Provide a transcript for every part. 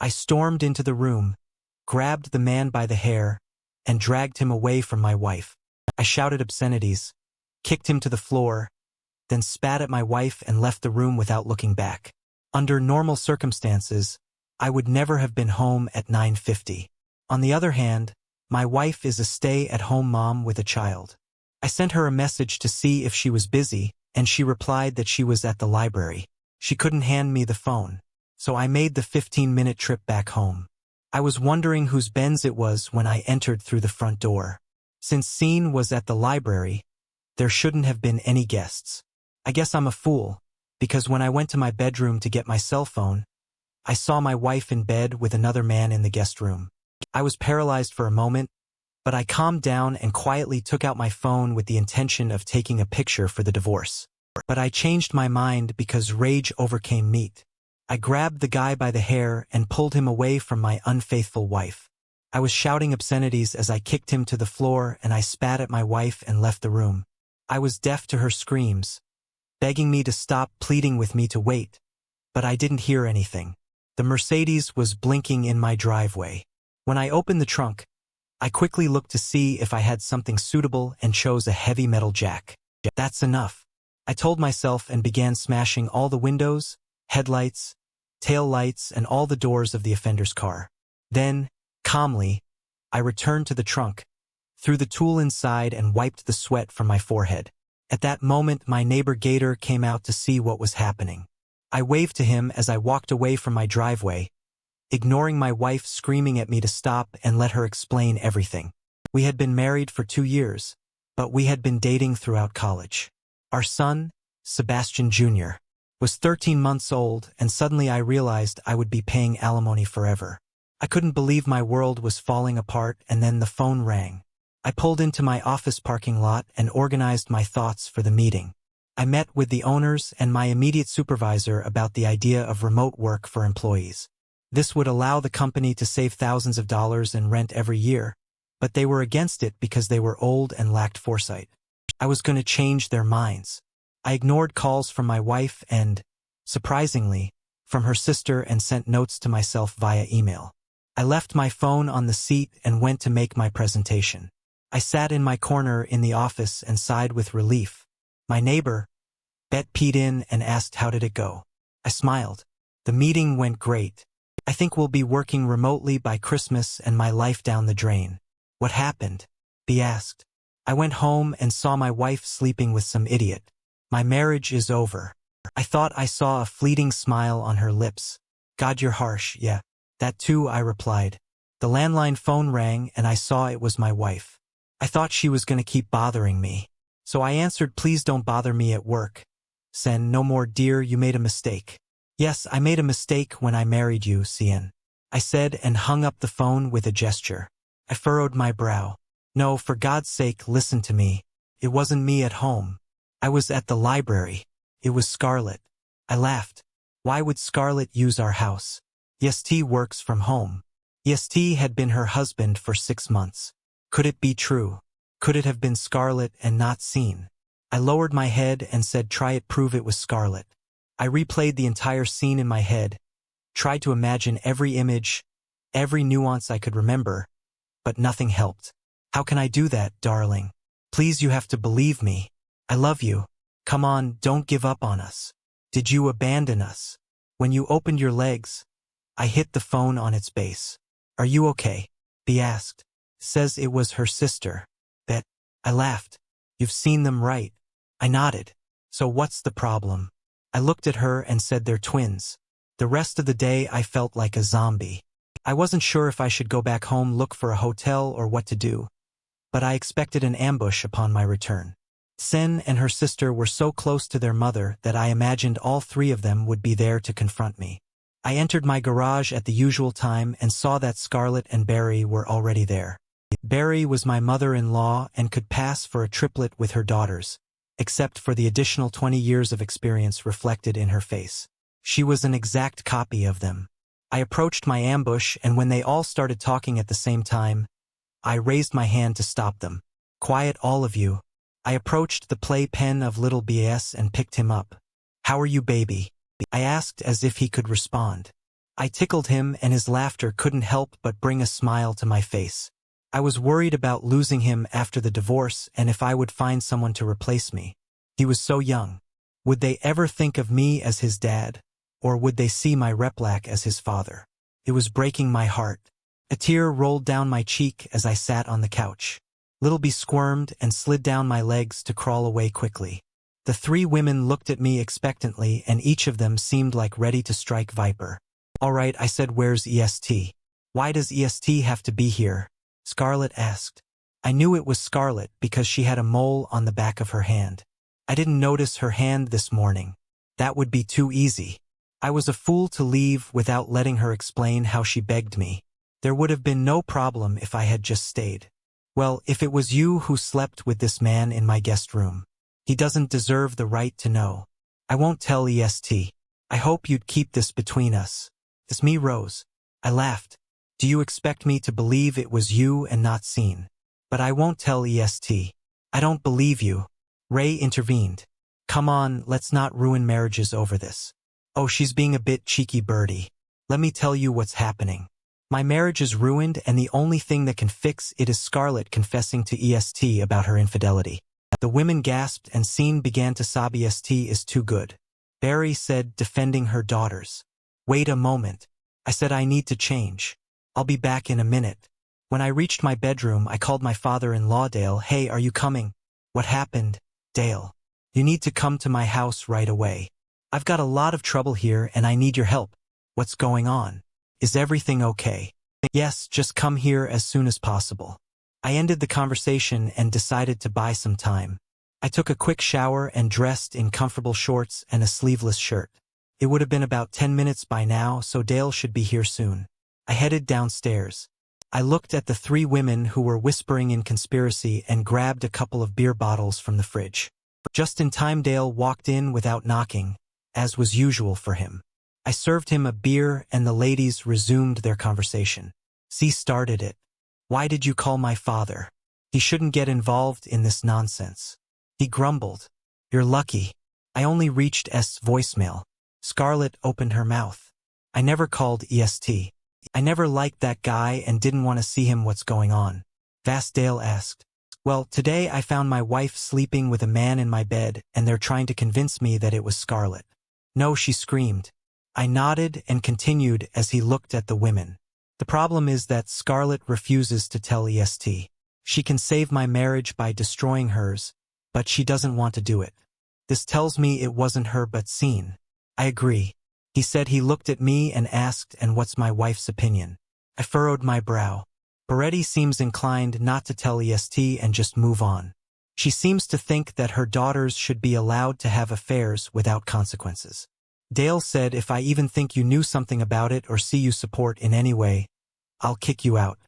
I stormed into the room, grabbed the man by the hair, and dragged him away from my wife. I shouted obscenities, kicked him to the floor, then spat at my wife and left the room without looking back. Under normal circumstances, I would never have been home at 9:50. On the other hand, my wife is a stay-at-home mom with a child. I sent her a message to see if she was busy, and she replied that she was at the library. She couldn't hand me the phone, so I made the 15-minute trip back home. I was wondering whose Benz it was when I entered through the front door. Since Scene was at the library, there shouldn't have been any guests. I guess I'm a fool, because when I went to my bedroom to get my cell phone, I saw my wife in bed with another man in the guest room. I was paralyzed for a moment, but I calmed down and quietly took out my phone with the intention of taking a picture for the divorce. But I changed my mind because rage overcame me. I grabbed the guy by the hair and pulled him away from my unfaithful wife. I was shouting obscenities as I kicked him to the floor, and I spat at my wife and left the room. I was deaf to her screams, begging me to stop, pleading with me to wait, but I didn't hear anything. The Mercedes was blinking in my driveway. When I opened the trunk, I quickly looked to see if I had something suitable and chose a heavy metal jack. That's enough, I told myself, and began smashing all the windows, headlights, tail lights, and all the doors of the offender's car. Then, calmly, I returned to the trunk, threw the tool inside, and wiped the sweat from my forehead. At that moment, my neighbor Gator came out to see what was happening. I waved to him as I walked away from my driveway, ignoring my wife screaming at me to stop and let her explain everything. We had been married for 2 years, but we had been dating throughout college. Our son, Sebastian Jr., was 13 months old, and suddenly I realized I would be paying alimony forever. I couldn't believe my world was falling apart, and then the phone rang. I pulled into my office parking lot and organized my thoughts for the meeting. I met with the owners and my immediate supervisor about the idea of remote work for employees. This would allow the company to save thousands of dollars in rent every year, but they were against it because they were old and lacked foresight. I was going to change their minds. I ignored calls from my wife and, surprisingly, from her sister, and sent notes to myself via email. I left my phone on the seat and went to make my presentation. I sat in my corner in the office and sighed with relief. My neighbor, Bet, peed in and asked how did it go. I smiled. The meeting went great. I think we'll be working remotely by Christmas and my life down the drain. What happened? B asked. I went home and saw my wife sleeping with some idiot. My marriage is over. I thought I saw a fleeting smile on her lips. God, you're harsh. Yeah. That too, I replied. The landline phone rang and I saw it was my wife. I thought she was going to keep bothering me. So I answered, please don't bother me at work. Sen, no more dear, you made a mistake. Yes, I made a mistake when I married you, Cien, I said, and hung up the phone with a gesture. I furrowed my brow. No, for God's sake, listen to me. It wasn't me at home. I was at the library. It was Scarlett. I laughed. Why would Scarlett use our house? Yest works from home. Yest had been her husband for 6 months. Could it be true? Could it have been Scarlett and not Scene? I lowered my head and said, try it, prove it was Scarlett. I replayed the entire scene in my head, tried to imagine every image, every nuance I could remember, but nothing helped. How can I do that, darling? Please, you have to believe me. I love you. Come on, don't give up on us. Did you abandon us? When you opened your legs, I hit the phone on its base. Are you okay? B asked. Says it was her sister. Bet. I laughed. You've seen them, right? I nodded. So what's the problem? I looked at her and said they're twins. The rest of the day I felt like a zombie. I wasn't sure if I should go back home, look for a hotel, or what to do, but I expected an ambush upon my return. Sen and her sister were so close to their mother that I imagined all 3 of them would be there to confront me. I entered my garage at the usual time and saw that Scarlett and Barry were already there. Barry was my mother-in-law and could pass for a triplet with her daughters, except for the additional 20 years of experience reflected in her face. She was an exact copy of them. I approached my ambush, and when they all started talking at the same time, I raised my hand to stop them. Quiet, all of you. I approached the playpen of little BS and picked him up. How are you, baby? I asked as if he could respond. I tickled him and his laughter couldn't help but bring a smile to my face. I was worried about losing him after the divorce and if I would find someone to replace me. He was so young. Would they ever think of me as his dad? Or would they see my replak as his father? It was breaking my heart. A tear rolled down my cheek as I sat on the couch. Littleby squirmed and slid down my legs to crawl away quickly. The three women looked at me expectantly and each of them seemed like ready to strike Viper. "All right," I said, "where's EST?" "Why does EST have to be here?" Scarlett asked. I knew it was Scarlett because she had a mole on the back of her hand. I didn't notice her hand this morning. That would be too easy. I was a fool to leave without letting her explain how she begged me. There would have been no problem if I had just stayed. "Well, if it was you who slept with this man in my guest room, he doesn't deserve the right to know. I won't tell EST. I hope you'd keep this between us." "It's me, Rose." I laughed. "Do you expect me to believe it was you and not Scene?" "But I won't tell EST." "I don't believe you." Ray intervened. "Come on, let's not ruin marriages over this." "Oh, she's being a bit cheeky, Birdie. Let me tell you what's happening. My marriage is ruined and the only thing that can fix it is Scarlett confessing to EST about her infidelity." The women gasped and Scene began to sob. "EST is too good," Barry said, defending her daughters. "Wait a moment." I said, "I need to change. I'll be back in a minute." When I reached my bedroom, I called my father-in-law. "Dale, hey, are you coming?" "What happened?" "Dale, you need to come to my house right away. I've got a lot of trouble here and I need your help." "What's going on? Is everything okay?" "Yes, just come here as soon as possible." I ended the conversation and decided to buy some time. I took a quick shower and dressed in comfortable shorts and a sleeveless shirt. It would have been about 10 minutes by now, so Dale should be here soon. I headed downstairs. I looked at the three women who were whispering in conspiracy and grabbed a couple of beer bottles from the fridge. Just in time, Dale walked in without knocking, as was usual for him. I served him a beer and the ladies resumed their conversation. "C started it. Why did you call my father? He shouldn't get involved in this nonsense." He grumbled. "You're lucky. I only reached S voicemail." Scarlett opened her mouth. "I never called EST. I never liked that guy and didn't want to see him. What's going on?" Dale asked. "Well, today I found my wife sleeping with a man in my bed and they're trying to convince me that it was Scarlett." "No," she screamed. I nodded and continued as he looked at the women. "The problem is that Scarlett refuses to tell EST. She can save my marriage by destroying hers, but she doesn't want to do it. This tells me it wasn't her but Scene." "I agree." He said. He looked at me and asked, "And what's my wife's opinion?" I furrowed my brow. Beretti seems inclined not to tell EST and just move on. She seems to think that her daughters should be allowed to have affairs without consequences. Dale said, "If I even think you knew something about it or see you support in any way, I'll kick you out.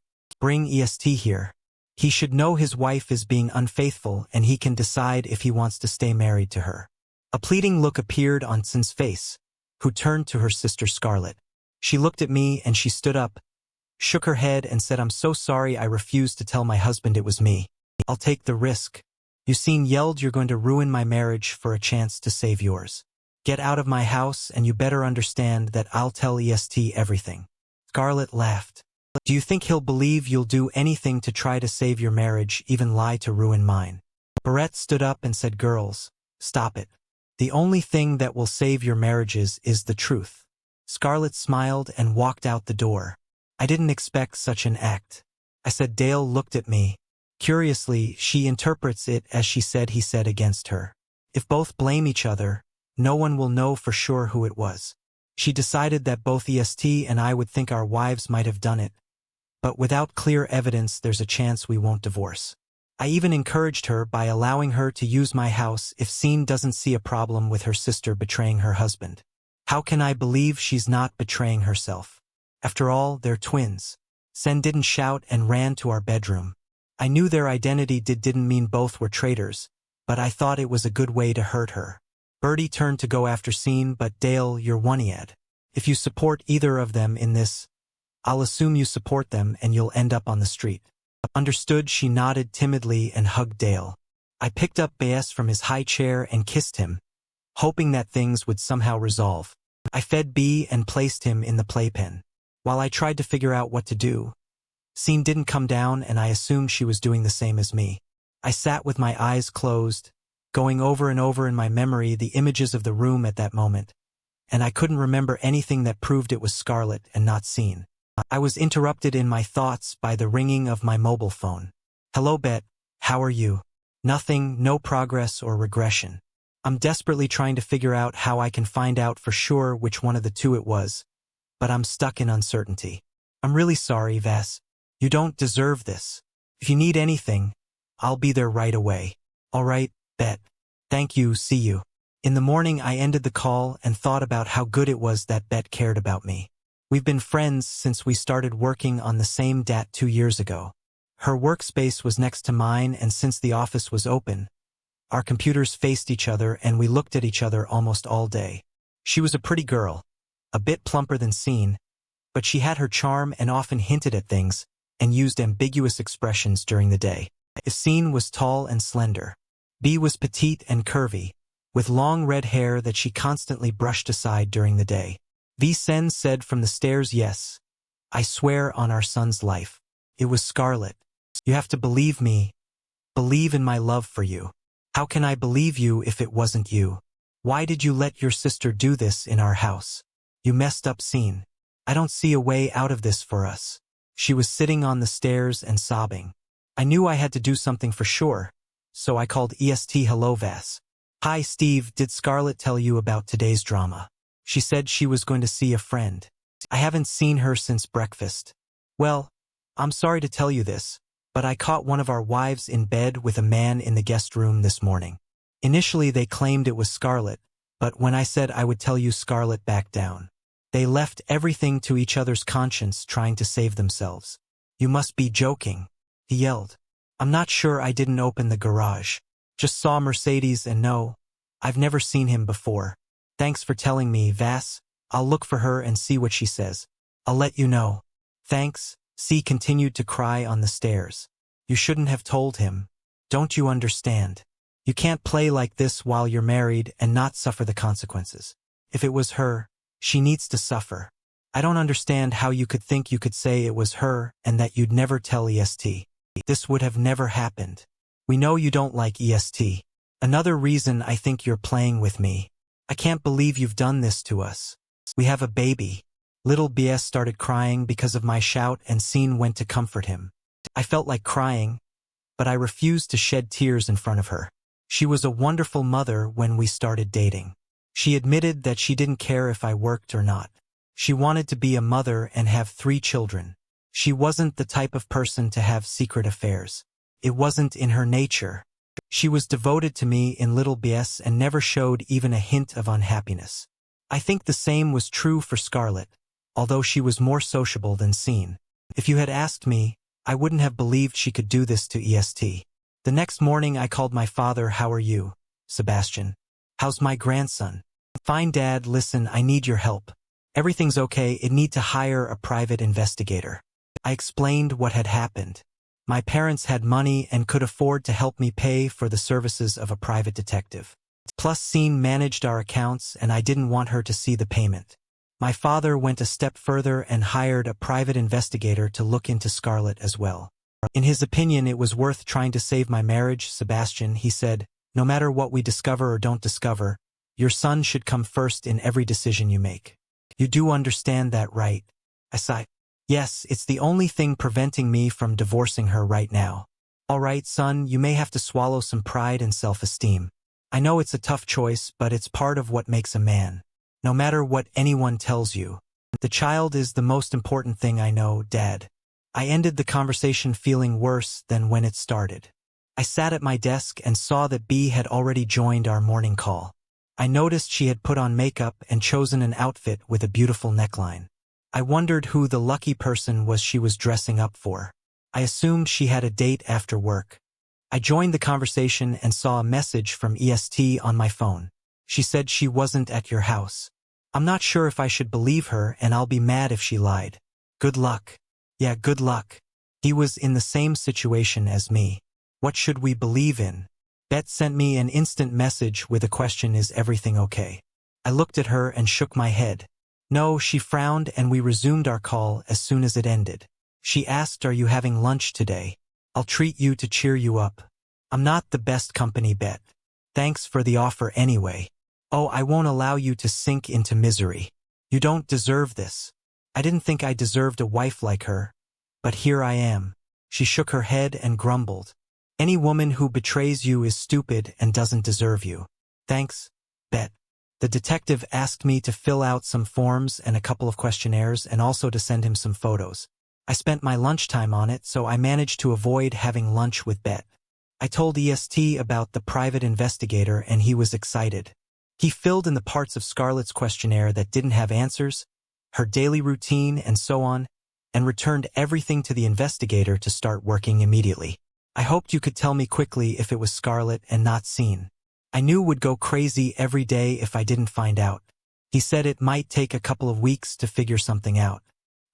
Bring EST here. He should know his wife is being unfaithful and he can decide if he wants to stay married to her." A pleading look appeared on Sin's face, who turned to her sister Scarlett. She looked at me and she stood up, shook her head and said, "I'm so sorry. I refused to tell my husband it was me. I'll take the risk." Sin yelled, "You're going to ruin my marriage for a chance to save yours. Get out of my house and you better understand that I'll tell EST everything." Scarlett laughed. "Do you think he'll believe you'll do anything to try to save your marriage, even lie to ruin mine?" Barrett stood up and said, "Girls, stop it. The only thing that will save your marriages is the truth." Scarlett smiled and walked out the door. I didn't expect such an act. I said. Dale looked at me. Curiously, she interprets it as she said he said against her. If both blame each other, no one will know for sure who it was. She decided that both EST and I would think our wives might have done it. But without clear evidence, there's a chance we won't divorce. I even encouraged her by allowing her to use my house if Scene doesn't see a problem with her sister betraying her husband. How can I believe she's not betraying herself? After all, they're twins. Sen didn't shout and ran to our bedroom. I knew their identity didn't mean both were traitors, but I thought it was a good way to hurt her. Birdie turned to go after Scene, but Dale, you're one-eyed. If you support either of them in this, I'll assume you support them and you'll end up on the street. Understood. She nodded timidly and hugged Dale. I picked up Baez from his high chair and kissed him, hoping that things would somehow resolve. I fed B and placed him in the playpen. While I tried to figure out what to do, Scene didn't come down and I assumed she was doing the same as me. I sat with my eyes closed, going over and over in my memory the images of the room at that moment, and I couldn't remember anything that proved it was Scarlett and not Scene. I was interrupted in my thoughts by the ringing of my mobile phone. Hello, Bet. How are you? Nothing, no progress or regression. I'm desperately trying to figure out how I can find out for sure which one of the two it was, but I'm stuck in uncertainty. I'm really sorry, Vas. You don't deserve this. If you need anything, I'll be there right away. All right, Bet. Thank you, see you. In the morning I ended the call and thought about how good it was that Bet cared about me. We've been friends since we started working on the same DAT 2 years ago. Her workspace was next to mine, and since the office was open, our computers faced each other and we looked at each other almost all day. She was a pretty girl, a bit plumper than Scene, but she had her charm and often hinted at things and used ambiguous expressions during the day. Scene was tall and slender. B was petite and curvy, with long red hair that she constantly brushed aside during the day. Vicen said from the stairs, yes, I swear on our son's life. It was Scarlett. You have to believe me. Believe in my love for you. How can I believe you if it wasn't you? Why did you let your sister do this in our house? You messed up, Scene. I don't see a way out of this for us. She was sitting on the stairs and sobbing. I knew I had to do something for sure, so I called EST. Hello, Vas. Hi, Steve. Did Scarlett tell you about today's drama? She said she was going to see a friend. I haven't seen her since breakfast. Well, I'm sorry to tell you this, but I caught one of our wives in bed with a man in the guest room this morning. Initially they claimed it was Scarlett, but when I said I would tell you, Scarlett backed down. They left everything to each other's conscience, trying to save themselves. You must be joking, he yelled. I'm not sure. I didn't open the garage. Just saw Mercedes and no, I've never seen him before. Thanks for telling me, Vas. I'll look for her and see what she says. I'll let you know. Thanks. C continued to cry on the stairs. You shouldn't have told him. Don't you understand? You can't play like this while you're married and not suffer the consequences. If it was her, she needs to suffer. I don't understand how you could think you could say it was her and that you'd never tell EST. This would have never happened. We know you don't like EST. Another reason I think you're playing with me. I can't believe you've done this to us. We have a baby. Little BS started crying because of my shout and Scene went to comfort him. I felt like crying, but I refused to shed tears in front of her. She was a wonderful mother when we started dating. She admitted that she didn't care if I worked or not. She wanted to be a mother and have 3 children. She wasn't the type of person to have secret affairs. It wasn't in her nature. She was devoted to me in Little BS and never showed even a hint of unhappiness. I think the same was true for Scarlett, although she was more sociable than Scene. If you had asked me, I wouldn't have believed she could do this to EST. The next morning I called my father. How are you, Sebastian? How's my grandson? Fine, Dad. Listen, I need your help. Everything's okay. It need to hire a private investigator. I explained what had happened. My parents had money and could afford to help me pay for the services of a private detective. Plus, Scene managed our accounts and I didn't want her to see the payment. My father went a step further and hired a private investigator to look into Scarlett as well. In his opinion, it was worth trying to save my marriage, Sebastian. He said, no matter what we discover or don't discover, your son should come first in every decision you make. You do understand that, right? I sighed. Yes, it's the only thing preventing me from divorcing her right now. All right, son, you may have to swallow some pride and self-esteem. I know it's a tough choice, but it's part of what makes a man. No matter what anyone tells you, the child is the most important thing. I know, Dad. I ended the conversation feeling worse than when it started. I sat at my desk and saw that B had already joined our morning call. I noticed she had put on makeup and chosen an outfit with a beautiful neckline. I wondered who the lucky person was she was dressing up for. I assumed she had a date after work. I joined the conversation and saw a message from EST on my phone. She said she wasn't at your house. I'm not sure if I should believe her and I'll be mad if she lied. Good luck. Yeah, good luck. He was in the same situation as me. What should we believe in? Bet sent me an instant message with a question: is everything okay? I looked at her and shook my head. No, she frowned and we resumed our call as soon as it ended. She asked, "Are you having lunch today? I'll treat you to cheer you up. I'm not the best company, Bet. Thanks for the offer anyway. Oh, I won't allow you to sink into misery. You don't deserve this." I didn't think I deserved a wife like her, but here I am. She shook her head and grumbled. "Any woman who betrays you is stupid and doesn't deserve you. Thanks, Bet." The detective asked me to fill out some forms and a couple of questionnaires and also to send him some photos. I spent my lunchtime on it, so I managed to avoid having lunch with Bet. I told EST about the private investigator and he was excited. He filled in the parts of Scarlett's questionnaire that didn't have answers, her daily routine and so on, and returned everything to the investigator to start working immediately. I hoped you could tell me quickly if it was Scarlett and not Scene. I knew would go crazy every day if I didn't find out. He said it might take a couple of weeks to figure something out.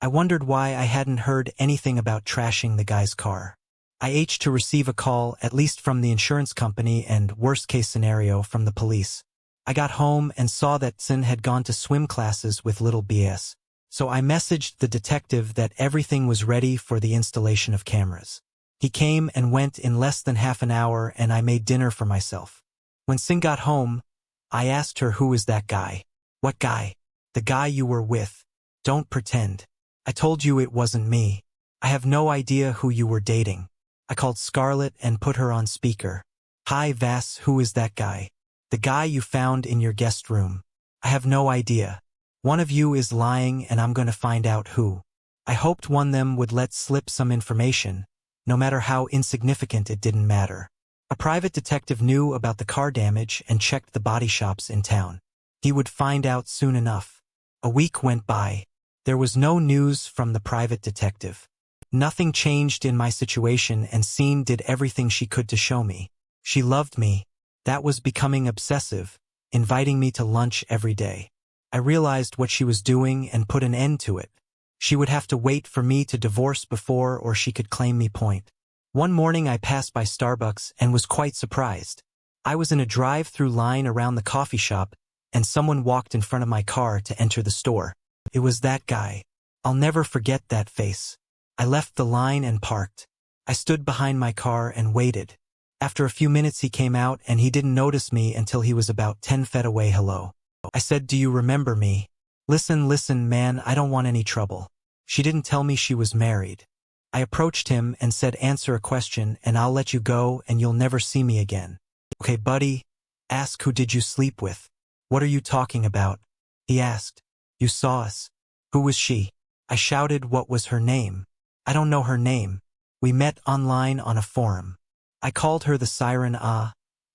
I wondered why I hadn't heard anything about trashing the guy's car. I ached to receive a call, at least from the insurance company and, worst case scenario, from the police. I got home and saw that Sin had gone to swim classes with little BS. So I messaged the detective that everything was ready for the installation of cameras. He came and went in less than half an hour and I made dinner for myself. When Sin got home, I asked her, "Who is that guy?" "What guy?" "The guy you were with. Don't pretend. I told you it wasn't me. I have no idea who you were dating." I called Scarlett and put her on speaker. "Hi Vass, who is that guy?" "The guy you found in your guest room." "I have no idea. One of you is lying and I'm going to find out who." I hoped one of them would let slip some information, no matter how insignificant. It didn't matter. A private detective knew about the car damage and checked the body shops in town. He would find out soon enough. A week went by. There was no news from the private detective. Nothing changed in my situation and Scene did everything she could to show me. She loved me. That was becoming obsessive, inviting me to lunch every day. I realized what she was doing and put an end to it. She would have to wait for me to divorce before or she could claim me point. One morning I passed by Starbucks and was quite surprised. I was in a drive-through line around the coffee shop and someone walked in front of my car to enter the store. It was that guy. I'll never forget that face. I left the line and parked. I stood behind my car and waited. After a few minutes he came out and he didn't notice me until he was about 10 feet away. "Hello." I said, "Do you remember me?" Listen, man, I don't want any trouble." She didn't tell me she was married. I approached him and said, "Answer a question and I'll let you go and you'll never see me again." "Okay, buddy. Ask, who did you sleep with?" "What are you talking about?" He asked. "You saw us." "Who was she?" I shouted, "What was her name?" "I don't know her name. We met online on a forum." I called her the Siren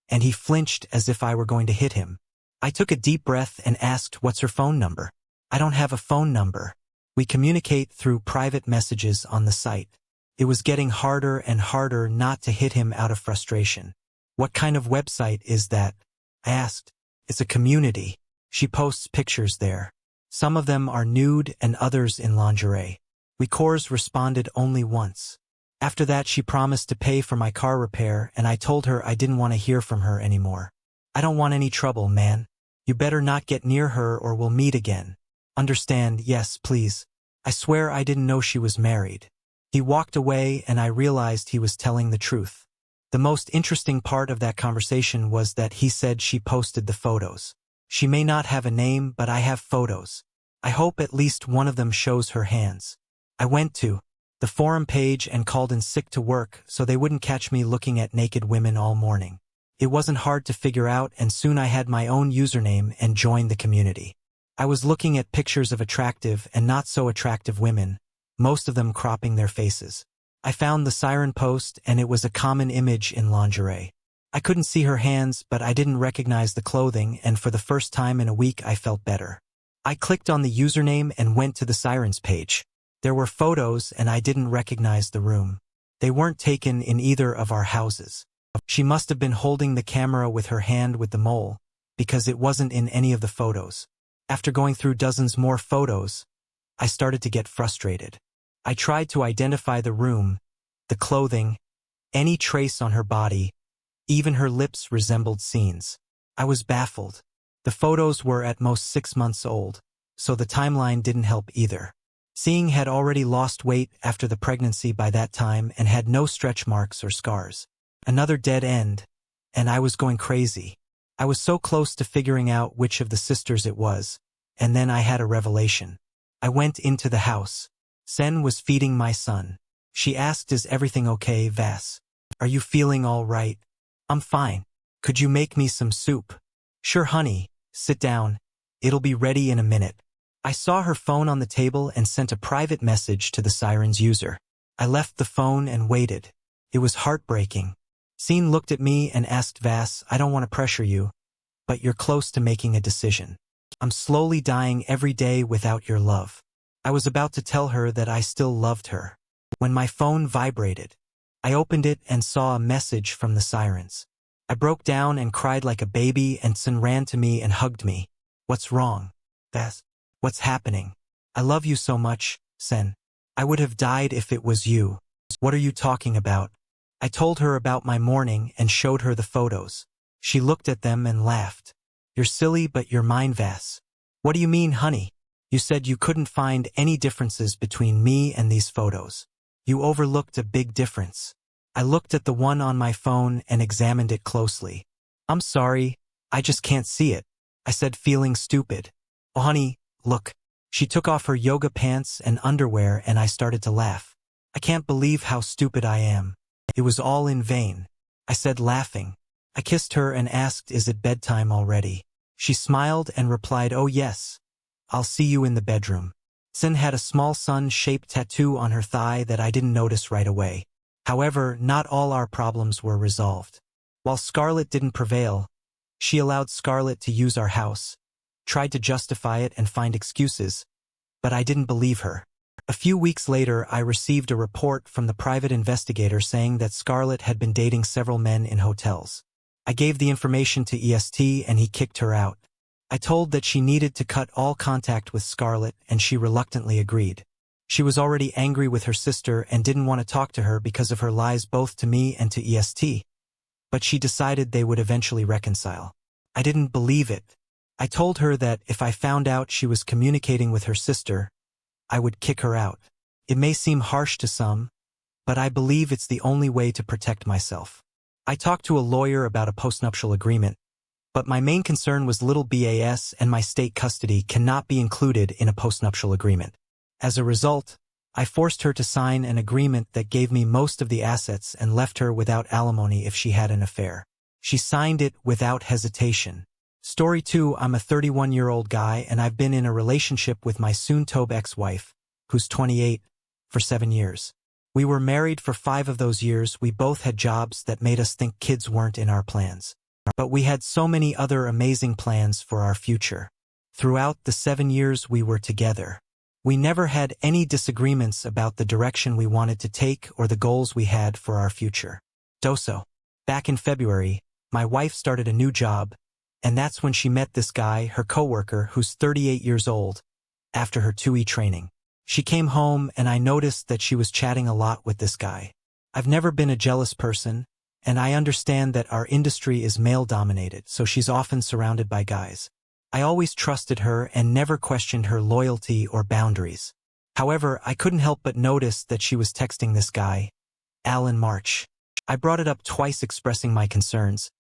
and he flinched as if I were going to hit him. I took a deep breath and asked, "What's her phone number?" "I don't have a phone number. We communicate through private messages on the site." It was getting harder and harder not to hit him out of frustration. "What kind of website is that?" I asked. "It's a community. She posts pictures there. Some of them are nude and others in lingerie." We corresponded only once. After that she promised to pay for my car repair and I told her I didn't want to hear from her anymore. "I don't want any trouble, man. You better not get near her or we'll meet again. Understand? Yes, please." I swear I didn't know she was married. He walked away and I realized he was telling the truth. The most interesting part of that conversation was that he said she posted the photos. She may not have a name, but I have photos. I hope at least one of them shows her hands. I went to the forum page and called in sick to work so they wouldn't catch me looking at naked women all morning. It wasn't hard to figure out and soon I had my own username and joined the community. I was looking at pictures of attractive and not so attractive women, most of them cropping their faces. I found the Siren post and it was a common image in lingerie. I couldn't see her hands, but I didn't recognize the clothing and for the first time in a week I felt better. I clicked on the username and went to the Sirens page. There were photos and I didn't recognize the room. They weren't taken in either of our houses. She must have been holding the camera with her hand with the mole, because it wasn't in any of the photos. After going through dozens more photos, I started to get frustrated. I tried to identify the room, the clothing, any trace on her body, even her lips resembled Scene's. I was baffled. The photos were at most 6 months old, so the timeline didn't help either. Seeing had already lost weight after the pregnancy by that time and had no stretch marks or scars. Another dead end, and I was going crazy. I was so close to figuring out which of the sisters it was, and then I had a revelation. I went into the house. Sen was feeding my son. She asked, "Is everything okay, Vas? Are you feeling all right?" "I'm fine. Could you make me some soup?" "Sure, honey. Sit down. It'll be ready in a minute." I saw her phone on the table and sent a private message to the siren's user. I left the phone and waited. It was heartbreaking. Sen looked at me and asked, "Vas, I don't want to pressure you, but you're close to making a decision. I'm slowly dying every day without your love." I was about to tell her that I still loved her, when my phone vibrated. I opened it and saw a message from the sirens. I broke down and cried like a baby, and Sen ran to me and hugged me. "What's wrong, Vas? What's happening? I love you so much, Sen. I would have died if it was you." "What are you talking about?" I told her about my morning and showed her the photos. She looked at them and laughed. "You're silly, but you're mine, Vas." "What do you mean, honey? You said you couldn't find any differences between me and these photos. You overlooked a big difference." I looked at the one on my phone and examined it closely. "I'm sorry, I just can't see it," I said, feeling stupid. "Oh, honey, look." She took off her yoga pants and underwear, and I started to laugh. "I can't believe how stupid I am. It was all in vain," I said, laughing. I kissed her and asked, "Is it bedtime already?" She smiled and replied, "Oh yes. I'll see you in the bedroom." Sen had a small sun-shaped tattoo on her thigh that I didn't notice right away. However, not all our problems were resolved. While Scarlett didn't prevail, she allowed Scarlett to use our house, tried to justify it and find excuses, but I didn't believe her. A few weeks later, I received a report from the private investigator saying that Scarlett had been dating several men in hotels. I gave the information to EST and he kicked her out. I told that she needed to cut all contact with Scarlett, and she reluctantly agreed. She was already angry with her sister and didn't want to talk to her because of her lies both to me and to EST. But she decided they would eventually reconcile. I didn't believe it. I told her that if I found out she was communicating with her sister, I would kick her out. It may seem harsh to some, but I believe it's the only way to protect myself. I talked to a lawyer about a postnuptial agreement, but my main concern was little Bas, and my state custody cannot be included in a postnuptial agreement. As a result, I forced her to sign an agreement that gave me most of the assets and left her without alimony if she had an affair. She signed it without hesitation. Story 2. I'm a 31-year-old guy, and I've been in a relationship with my soon-to-be ex-wife, who's 28, for 7 years. We were married for 5 of those years. We both had jobs that made us think kids weren't in our plans. But we had so many other amazing plans for our future. Throughout the 7 years we were together, we never had any disagreements about the direction we wanted to take or the goals we had for our future. Doso. Back in February, my wife started a new job, and that's when she met this guy, her coworker, who's 38 years old, after her 2E training. She came home and I noticed that she was chatting a lot with this guy. I've never been a jealous person, and I understand that our industry is male-dominated, so she's often surrounded by guys. I always trusted her and never questioned her loyalty or boundaries. However, I couldn't help but notice that she was texting this guy, Al, in March. I brought it up twice expressing my concerns,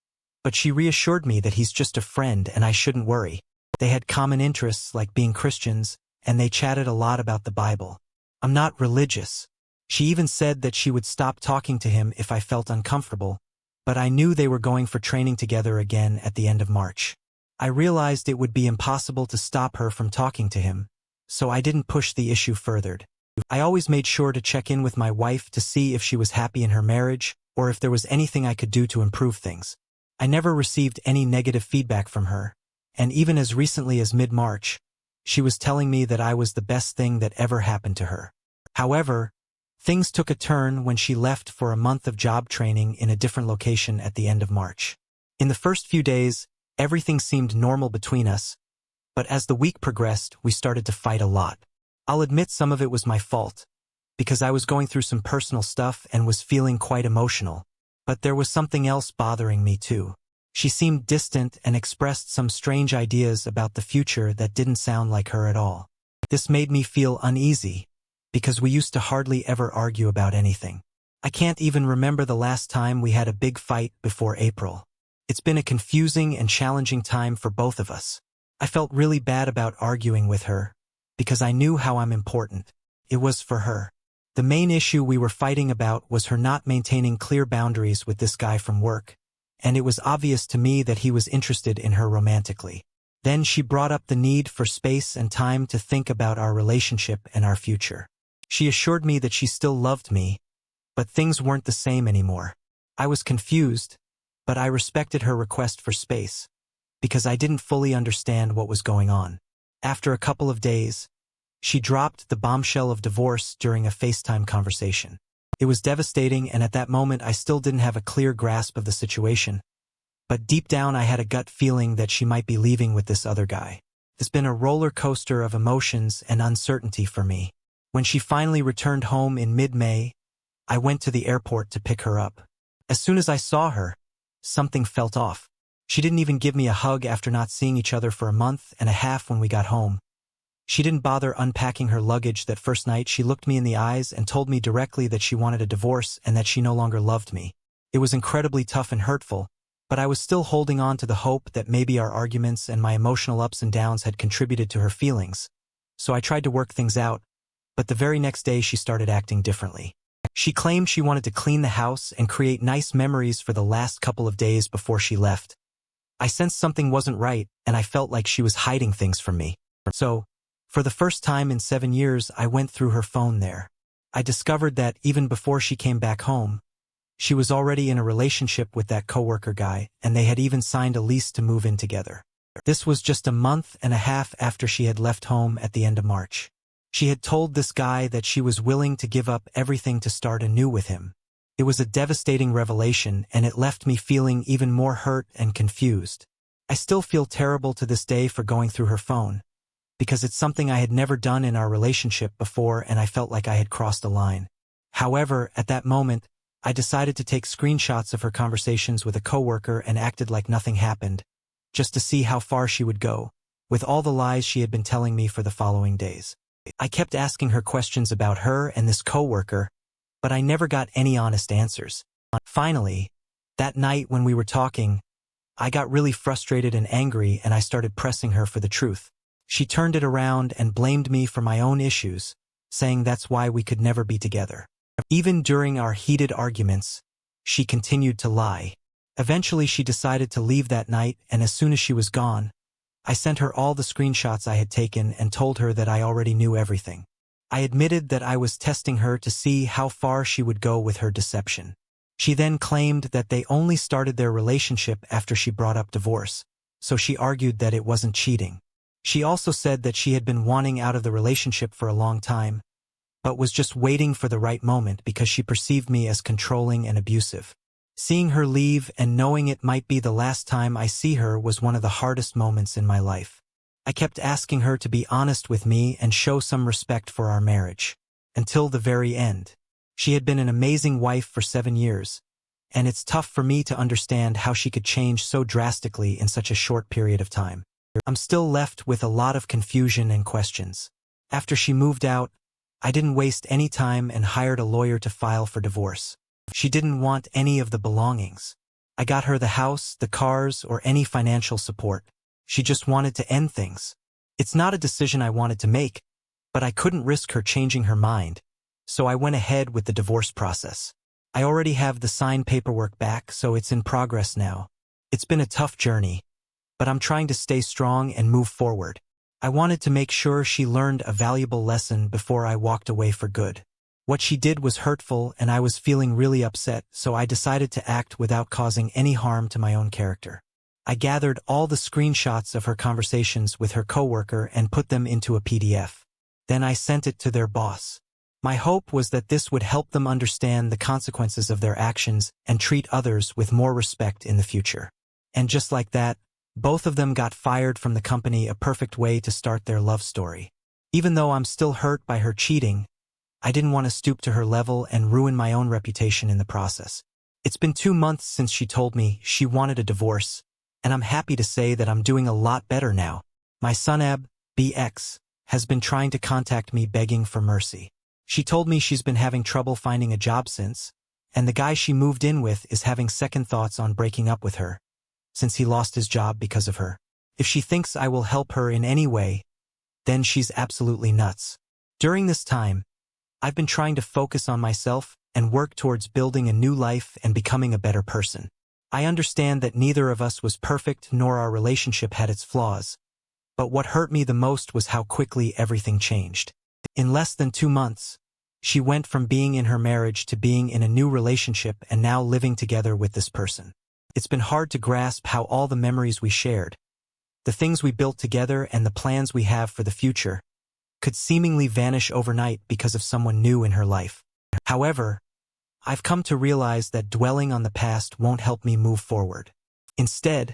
but she reassured me that he's just a friend and I shouldn't worry. They had common interests like being Christians, and they chatted a lot about the Bible. I'm not religious. She even said that she would stop talking to him if I felt uncomfortable, but I knew they were going for training together again at the end of March. I realized it would be impossible to stop her from talking to him, so I didn't push the issue further. I always made sure to check in with my wife to see if she was happy in her marriage or if there was anything I could do to improve things. I never received any negative feedback from her, and even as recently as mid-March, she was telling me that I was the best thing that ever happened to her. However, things took a turn when she left for a month of job training in a different location at the end of March. In the first few days, everything seemed normal between us, but as the week progressed, we started to fight a lot. I'll admit some of it was my fault, because I was going through some personal stuff and was feeling quite emotional, but there was something else bothering me too. She seemed distant and expressed some strange ideas about the future that didn't sound like her at all. This made me feel uneasy, because we used to hardly ever argue about anything. I can't even remember the last time we had a big fight before April. It's been a confusing and challenging time for both of us. I felt really bad about arguing with her, because I knew how I'm important. It was for her. The main issue we were fighting about was her not maintaining clear boundaries with this guy from work, and it was obvious to me that he was interested in her romantically. Then she brought up the need for space and time to think about our relationship and our future. She assured me that she still loved me, but things weren't the same anymore. I was confused, but I respected her request for space, because I didn't fully understand what was going on. After a couple of days, she dropped the bombshell of divorce during a FaceTime conversation. It was devastating, and at that moment I still didn't have a clear grasp of the situation, but deep down I had a gut feeling that she might be leaving with this other guy. It's been a roller coaster of emotions and uncertainty for me. When she finally returned home in mid-May, I went to the airport to pick her up. As soon as I saw her, something felt off. She didn't even give me a hug after not seeing each other for a month and a half when we got home. She didn't bother unpacking her luggage that first night. She looked me in the eyes and told me directly that she wanted a divorce and that she no longer loved me. It was incredibly tough and hurtful, but I was still holding on to the hope that maybe our arguments and my emotional ups and downs had contributed to her feelings. So I tried to work things out, but the very next day she started acting differently. She claimed she wanted to clean the house and create nice memories for the last couple of days before she left. I sensed something wasn't right, and I felt like she was hiding things from me. So, for the first time in 7 years, I went through her phone there. I discovered that even before she came back home, she was already in a relationship with that coworker guy, and they had even signed a lease to move in together. This was just a month and a half after she had left home at the end of March. She had told this guy that she was willing to give up everything to start anew with him. It was a devastating revelation, and it left me feeling even more hurt and confused. I still feel terrible to this day for going through her phone, because it's something I had never done in our relationship before, and I felt like I had crossed a line. However, at that moment, I decided to take screenshots of her conversations with a coworker and acted like nothing happened, just to see how far she would go, with all the lies she had been telling me for the following days. I kept asking her questions about her and this coworker, but I never got any honest answers. Finally, that night when we were talking, I got really frustrated and angry, and I started pressing her for the truth. She turned it around and blamed me for my own issues, saying that's why we could never be together. Even during our heated arguments, she continued to lie. Eventually she decided to leave that night, and as soon as she was gone, I sent her all the screenshots I had taken and told her that I already knew everything. I admitted that I was testing her to see how far she would go with her deception. She then claimed that they only started their relationship after she brought up divorce, so she argued that it wasn't cheating. She also said that she had been wanting out of the relationship for a long time, but was just waiting for the right moment because she perceived me as controlling and abusive. Seeing her leave and knowing it might be the last time I see her was one of the hardest moments in my life. I kept asking her to be honest with me and show some respect for our marriage. Until the very end. She had been an amazing wife for 7 years, and it's tough for me to understand how she could change so drastically in such a short period of time. I'm still left with a lot of confusion and questions. After she moved out, I didn't waste any time and hired a lawyer to file for divorce. She didn't want any of the belongings. I got her the house, the cars, or any financial support. She just wanted to end things. It's not a decision I wanted to make, but I couldn't risk her changing her mind, so I went ahead with the divorce process. I already have the signed paperwork back, so it's in progress now. It's been a tough journey, but I'm trying to stay strong and move forward. I wanted to make sure she learned a valuable lesson before I walked away for good. What she did was hurtful, and I was feeling really upset, so I decided to act without causing any harm to my own character. I gathered all the screenshots of her conversations with her coworker and put them into a PDF. Then I sent it to their boss. My hope was that this would help them understand the consequences of their actions and treat others with more respect in the future. And just like that, both of them got fired from the company, a perfect way to start their love story. Even though I'm still hurt by her cheating, I didn't want to stoop to her level and ruin my own reputation in the process. It's been 2 months since she told me she wanted a divorce, and I'm happy to say that I'm doing a lot better now. My son BX has been trying to contact me begging for mercy. She told me she's been having trouble finding a job since, and the guy she moved in with is having second thoughts on breaking up with her, since he lost his job because of her. If she thinks I will help her in any way, then she's absolutely nuts. During this time, I've been trying to focus on myself and work towards building a new life and becoming a better person. I understand that neither of us was perfect nor our relationship had its flaws, but what hurt me the most was how quickly everything changed. In less than 2 months, she went from being in her marriage to being in a new relationship and now living together with this person. It's been hard to grasp how all the memories we shared, the things we built together and the plans we have for the future, could seemingly vanish overnight because of someone new in her life. However, I've come to realize that dwelling on the past won't help me move forward. Instead,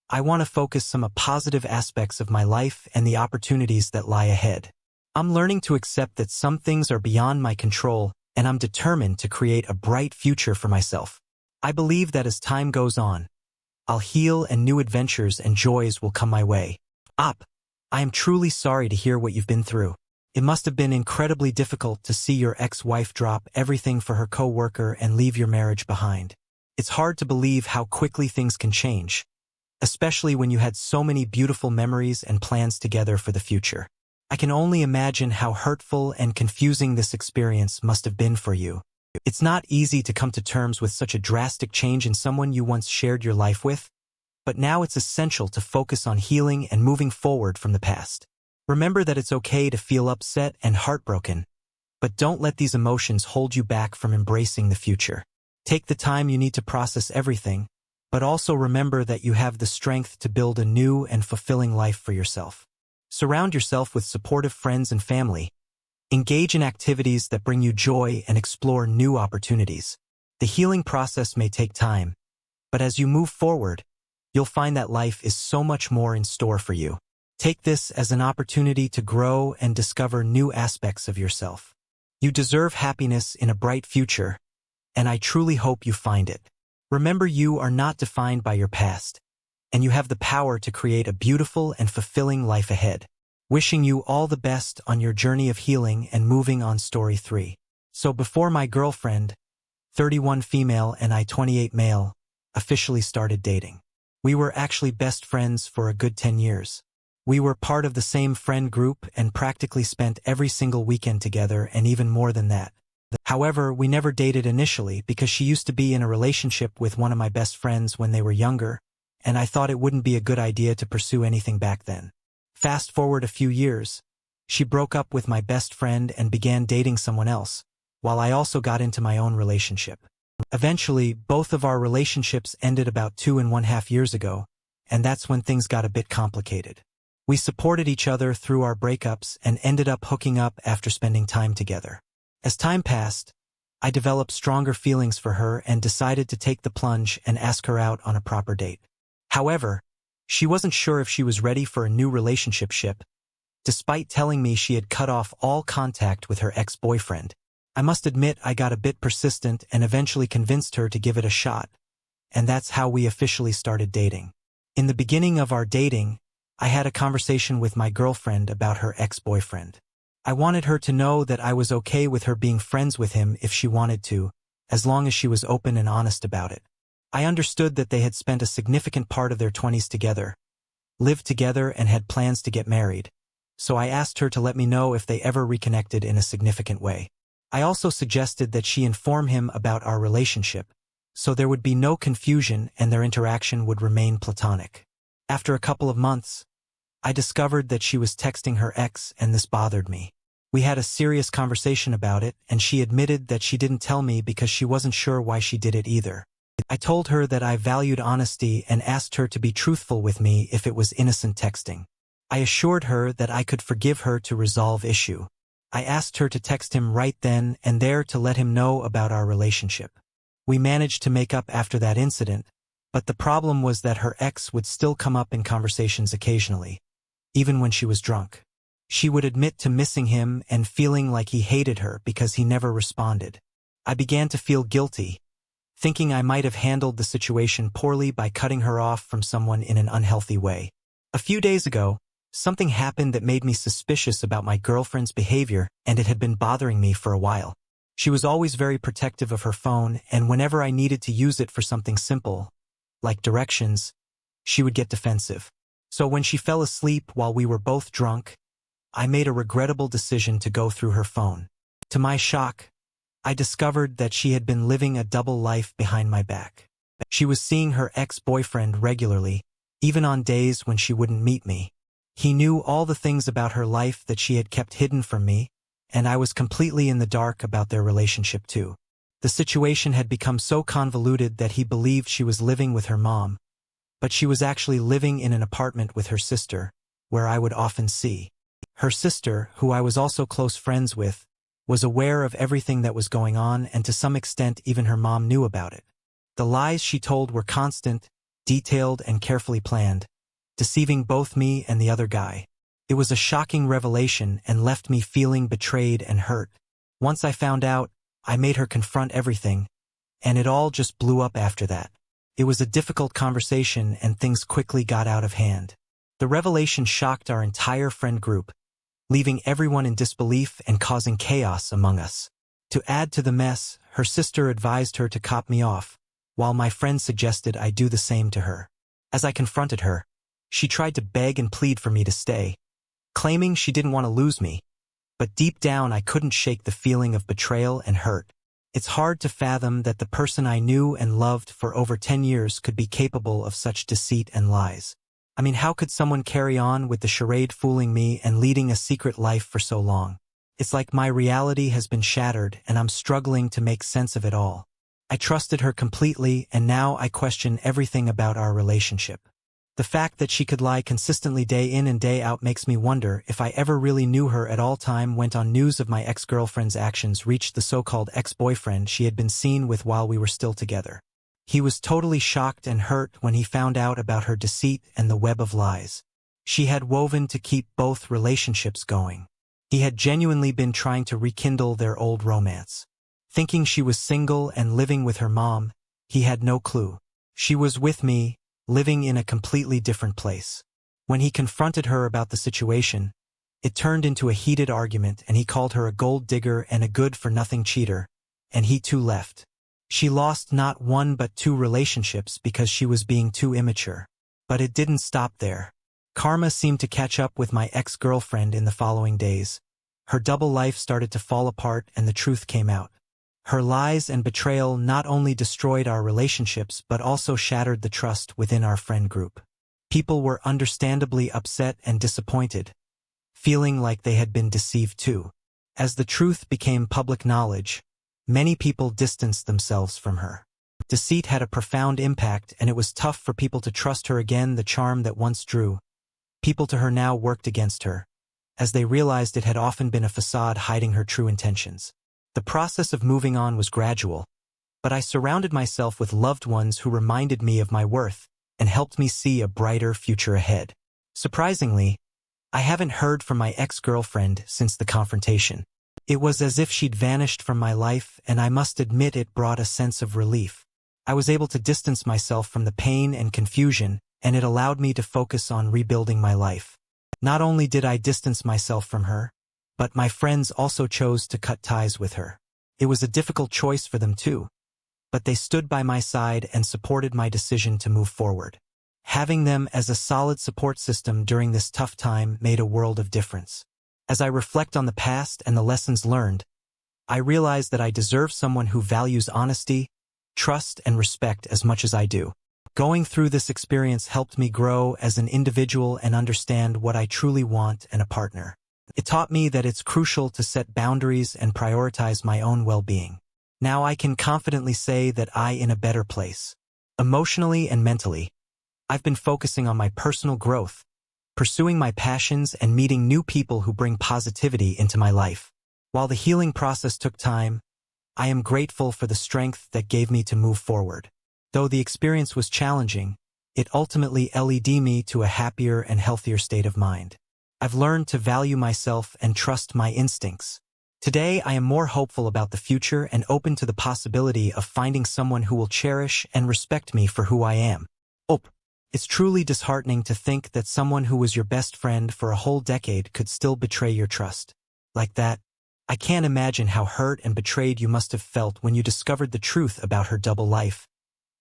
I want to focus on the positive aspects of my life and the opportunities that lie ahead. I'm learning to accept that some things are beyond my control, and I'm determined to create a bright future for myself. I believe that as time goes on, I'll heal and new adventures and joys will come my way. I am truly sorry to hear what you've been through. It must have been incredibly difficult to see your ex-wife drop everything for her co-worker and leave your marriage behind. It's hard to believe how quickly things can change, especially when you had so many beautiful memories and plans together for the future. I can only imagine how hurtful and confusing this experience must have been for you. It's not easy to come to terms with such a drastic change in someone you once shared your life with, but now it's essential to focus on healing and moving forward from the past. Remember that it's okay to feel upset and heartbroken, but don't let these emotions hold you back from embracing the future. Take the time you need to process everything, but also remember that you have the strength to build a new and fulfilling life for yourself. Surround yourself with supportive friends and family. Engage in activities that bring you joy and explore new opportunities. The healing process may take time, but as you move forward, you'll find that life is so much more in store for you. Take this as an opportunity to grow and discover new aspects of yourself. You deserve happiness in a bright future, and I truly hope you find it. Remember, you are not defined by your past, and you have the power to create a beautiful and fulfilling life ahead. Wishing you all the best on your journey of healing and moving on. Story 3. So before my girlfriend, 31 female and I 28 male, officially started dating, we were actually best friends for a good 10 years. We were part of the same friend group and practically spent every single weekend together and even more than that. However, we never dated initially because she used to be in a relationship with one of my best friends when they were younger, and I thought it wouldn't be a good idea to pursue anything back then. Fast forward a few years, she broke up with my best friend and began dating someone else, while I also got into my own relationship. Eventually, both of our relationships ended about 2.5 years ago, and that's when things got a bit complicated. We supported each other through our breakups and ended up hooking up after spending time together. As time passed, I developed stronger feelings for her and decided to take the plunge and ask her out on a proper date. However, she wasn't sure if she was ready for a new relationship, despite telling me she had cut off all contact with her ex-boyfriend. I must admit I got a bit persistent and eventually convinced her to give it a shot, and that's how we officially started dating. In the beginning of our dating, I had a conversation with my girlfriend about her ex-boyfriend. I wanted her to know that I was okay with her being friends with him if she wanted to, as long as she was open and honest about it. I understood that they had spent a significant part of their 20s together, lived together and had plans to get married, so I asked her to let me know if they ever reconnected in a significant way. I also suggested that she inform him about our relationship, so there would be no confusion and their interaction would remain platonic. After a couple of months, I discovered that she was texting her ex, and this bothered me. We had a serious conversation about it, and she admitted that she didn't tell me because she wasn't sure why she did it either. I told her that I valued honesty and asked her to be truthful with me if it was innocent texting. I assured her that I could forgive her to resolve issue. I asked her to text him right then and there to let him know about our relationship. We managed to make up after that incident, but the problem was that her ex would still come up in conversations occasionally, even when she was drunk. She would admit to missing him and feeling like he hated her because he never responded. I began to feel guilty, thinking I might have handled the situation poorly by cutting her off from someone in an unhealthy way. A few days ago, something happened that made me suspicious about my girlfriend's behavior, and it had been bothering me for a while. She was always very protective of her phone, and whenever I needed to use it for something simple, like directions, she would get defensive. So when she fell asleep while we were both drunk, I made a regrettable decision to go through her phone. To my shock, I discovered that she had been living a double life behind my back. She was seeing her ex-boyfriend regularly, even on days when she wouldn't meet me. He knew all the things about her life that she had kept hidden from me, and I was completely in the dark about their relationship too. The situation had become so convoluted that he believed she was living with her mom, but she was actually living in an apartment with her sister, where I would often see. Her sister, who I was also close friends with, was aware of everything that was going on, and to some extent even her mom knew about it. The lies she told were constant, detailed, and carefully planned, deceiving both me and the other guy. It was a shocking revelation and left me feeling betrayed and hurt. Once I found out, I made her confront everything, and it all just blew up after that. It was a difficult conversation, and things quickly got out of hand. The revelation shocked our entire friend group, leaving everyone in disbelief and causing chaos among us. To add to the mess, her sister advised her to cut me off, while my friend suggested I do the same to her. As I confronted her, she tried to beg and plead for me to stay, claiming she didn't want to lose me. But deep down I couldn't shake the feeling of betrayal and hurt. It's hard to fathom that the person I knew and loved for over 10 years could be capable of such deceit and lies. I mean, how could someone carry on with the charade, fooling me and leading a secret life for so long? It's like my reality has been shattered and I'm struggling to make sense of it all. I trusted her completely, and now I question everything about our relationship. The fact that she could lie consistently day in and day out makes me wonder if I ever really knew her at all. Time went on. News of my ex-girlfriend's actions reached the so-called ex-boyfriend she had been seen with while we were still together. He was totally shocked and hurt when he found out about her deceit and the web of lies she had woven to keep both relationships going. He had genuinely been trying to rekindle their old romance. Thinking she was single and living with her mom, he had no clue. She was with me, living in a completely different place. When he confronted her about the situation, it turned into a heated argument, and he called her a gold digger and a good-for-nothing cheater, and he too left. She lost not one but 2 relationships because she was being too immature. But it didn't stop there. Karma seemed to catch up with my ex-girlfriend in the following days. Her double life started to fall apart, and the truth came out. Her lies and betrayal not only destroyed our relationships but also shattered the trust within our friend group. People were understandably upset and disappointed, feeling like they had been deceived too. As the truth became public knowledge, many people distanced themselves from her. Deceit had a profound impact, and it was tough for people to trust her again. The charm that once drew people to her now worked against her, as they realized it had often been a facade hiding her true intentions. The process of moving on was gradual, but I surrounded myself with loved ones who reminded me of my worth and helped me see a brighter future ahead. Surprisingly, I haven't heard from my ex-girlfriend since the confrontation. It was as if she'd vanished from my life, and I must admit it brought a sense of relief. I was able to distance myself from the pain and confusion, and it allowed me to focus on rebuilding my life. Not only did I distance myself from her, but my friends also chose to cut ties with her. It was a difficult choice for them too, but they stood by my side and supported my decision to move forward. Having them as a solid support system during this tough time made a world of difference. As I reflect on the past and the lessons learned, I realize that I deserve someone who values honesty, trust, and respect as much as I do. Going through this experience helped me grow as an individual and understand what I truly want in a partner. It taught me that it's crucial to set boundaries and prioritize my own well-being. Now I can confidently say that I'm in a better place. Emotionally and mentally, I've been focusing on my personal growth, pursuing my passions, and meeting new people who bring positivity into my life. While the healing process took time, I am grateful for the strength that gave me to move forward. Though the experience was challenging, it ultimately led me to a happier and healthier state of mind. I've learned to value myself and trust my instincts, Today, I am more hopeful about the future and open to the possibility of finding someone who will cherish and respect me for who I am. It's truly disheartening to think that someone who was your best friend for a whole decade could still betray your trust. Like that, I can't imagine how hurt and betrayed you must have felt when you discovered the truth about her double life.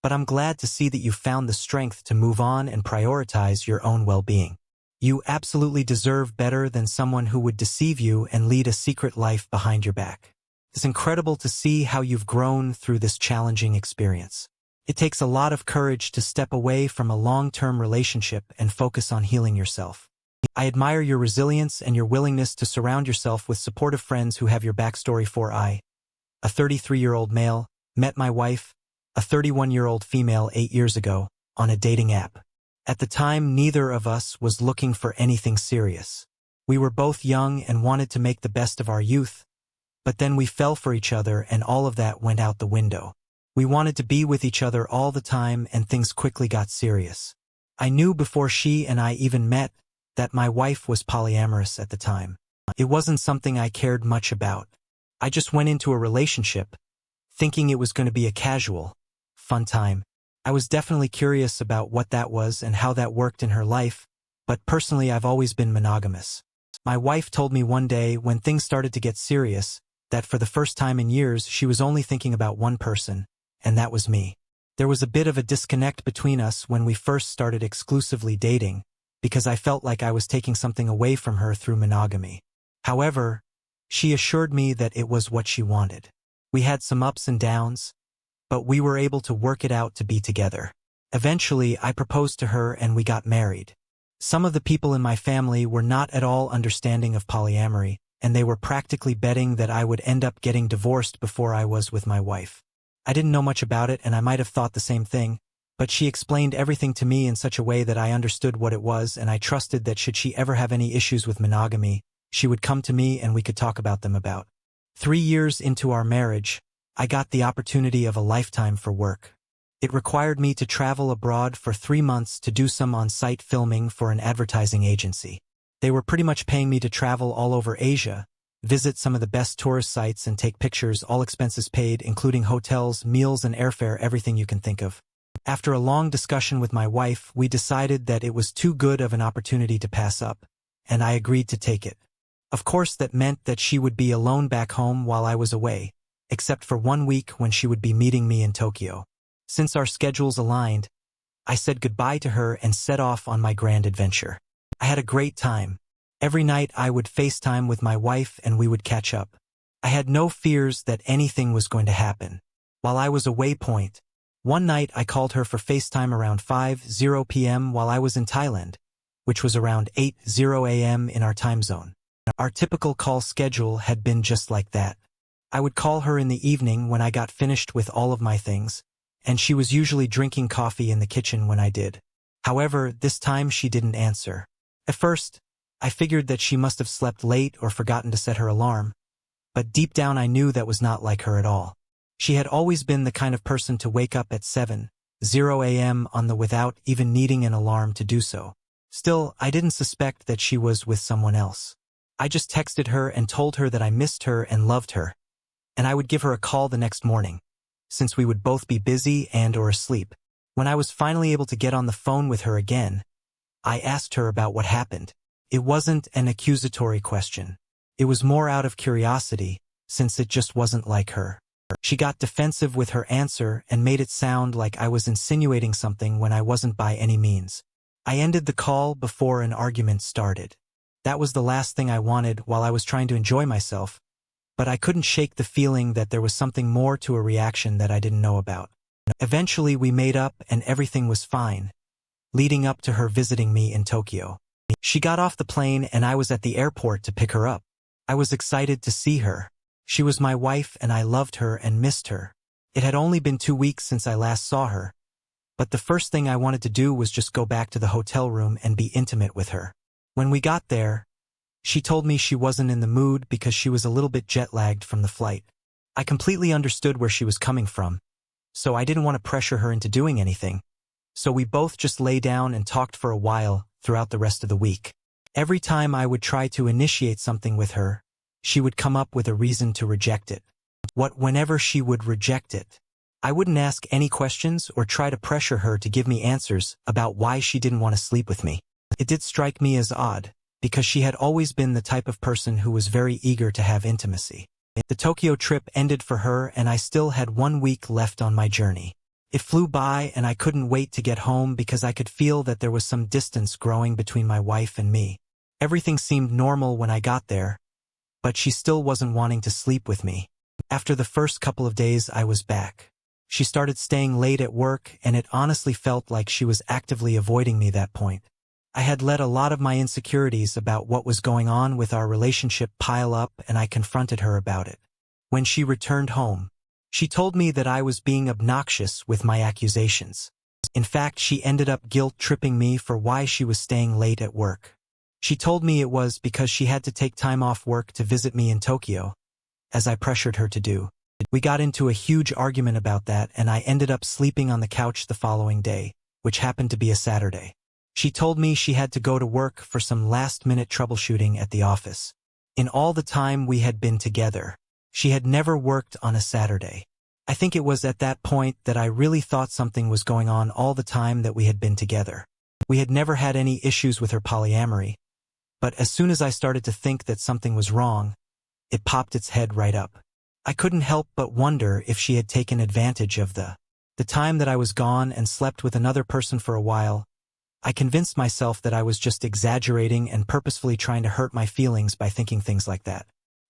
But I'm glad to see that you found the strength to move on and prioritize your own well-being. You absolutely deserve better than someone who would deceive you and lead a secret life behind your back. It's incredible to see how you've grown through this challenging experience. It takes a lot of courage to step away from a long-term relationship and focus on healing yourself. I admire your resilience and your willingness to surround yourself with supportive friends who have your backstory. I, a 33-year-old male, met my wife, a 31-year-old female 8 years ago, on a dating app. At the time, neither of us was looking for anything serious. We were both young and wanted to make the best of our youth, but then we fell for each other and all of that went out the window. We wanted to be with each other all the time and things quickly got serious. I knew before she and I even met that my wife was polyamorous at the time. It wasn't something I cared much about. I just went into a relationship, thinking it was going to be a casual, fun time. I was definitely curious about what that was and how that worked in her life, but personally I've always been monogamous. My wife told me one day when things started to get serious that for the first time in years she was only thinking about one person, and that was me. There was a bit of a disconnect between us when we first started exclusively dating, because I felt like I was taking something away from her through monogamy. However, she assured me that it was what she wanted. We had some ups and downs, but we were able to work it out to be together. Eventually, I proposed to her and we got married. Some of the people in my family were not at all understanding of polyamory, and they were practically betting that I would end up getting divorced before I was with my wife. I didn't know much about it and I might have thought the same thing, but she explained everything to me in such a way that I understood what it was, and I trusted that should she ever have any issues with monogamy, she would come to me and we could talk about them. About 3 years into our marriage, I got the opportunity of a lifetime for work. It required me to travel abroad for 3 months to do some on-site filming for an advertising agency. They were pretty much paying me to travel all over Asia, visit some of the best tourist sites and take pictures, all expenses paid, including hotels, meals and airfare, everything you can think of. After a long discussion with my wife, we decided that it was too good of an opportunity to pass up, and I agreed to take it. Of course, that meant that she would be alone back home while I was away, except for 1 week when she would be meeting me in Tokyo. Since our schedules aligned, I said goodbye to her and set off on my grand adventure. I had a great time. Every night I would FaceTime with my wife and we would catch up. I had no fears that anything was going to happen. While I was away, one night I called her for FaceTime around 5:00 p.m. while I was in Thailand, which was around 8:00 a.m. in our time zone. Our typical call schedule had been just like that. I would call her in the evening when I got finished with all of my things, and she was usually drinking coffee in the kitchen when I did. However, this time she didn't answer. At first, I figured that she must have slept late or forgotten to set her alarm, but deep down I knew that was not like her at all. She had always been the kind of person to wake up at 7:00 a.m. without even needing an alarm to do so. Still, I didn't suspect that she was with someone else. I just texted her and told her that I missed her and loved her, and I would give her a call the next morning, since we would both be busy and/or asleep. When I was finally able to get on the phone with her again, I asked her about what happened. It wasn't an accusatory question. It was more out of curiosity, since it just wasn't like her. She got defensive with her answer and made it sound like I was insinuating something when I wasn't by any means. I ended the call before an argument started. That was the last thing I wanted while I was trying to enjoy myself, but I couldn't shake the feeling that there was something more to a reaction that I didn't know about. Eventually we made up and everything was fine, leading up to her visiting me in Tokyo. She got off the plane and I was at the airport to pick her up. I was excited to see her. She was my wife and I loved her and missed her. It had only been 2 weeks since I last saw her, but the first thing I wanted to do was just go back to the hotel room and be intimate with her. When we got there, she told me she wasn't in the mood because she was a little bit jet-lagged from the flight. I completely understood where she was coming from, so I didn't want to pressure her into doing anything. So we both just lay down and talked for a while throughout the rest of the week. Every time I would try to initiate something with her, she would come up with a reason to reject it. Whenever she would reject it, I wouldn't ask any questions or try to pressure her to give me answers about why she didn't want to sleep with me. It did strike me as odd, because she had always been the type of person who was very eager to have intimacy. The Tokyo trip ended for her and I still had 1 week left on my journey. It flew by and I couldn't wait to get home because I could feel that there was some distance growing between my wife and me. Everything seemed normal when I got there, but she still wasn't wanting to sleep with me. After the first couple of days I was back. She started staying late at work and it honestly felt like she was actively avoiding me at that point. I had let a lot of my insecurities about what was going on with our relationship pile up and I confronted her about it. When she returned home, she told me that I was being obnoxious with my accusations. In fact, she ended up guilt-tripping me for why she was staying late at work. She told me it was because she had to take time off work to visit me in Tokyo, as I pressured her to do. We got into a huge argument about that and I ended up sleeping on the couch the following day, which happened to be a Saturday. She told me she had to go to work for some last-minute troubleshooting at the office. In all the time we had been together, she had never worked on a Saturday. I think it was at that point that I really thought something was going on all the time that we had been together. We had never had any issues with her polyamory, but as soon as I started to think that something was wrong, it popped its head right up. I couldn't help but wonder if she had taken advantage of the time that I was gone and slept with another person for a while. I convinced myself that I was just exaggerating and purposefully trying to hurt my feelings by thinking things like that.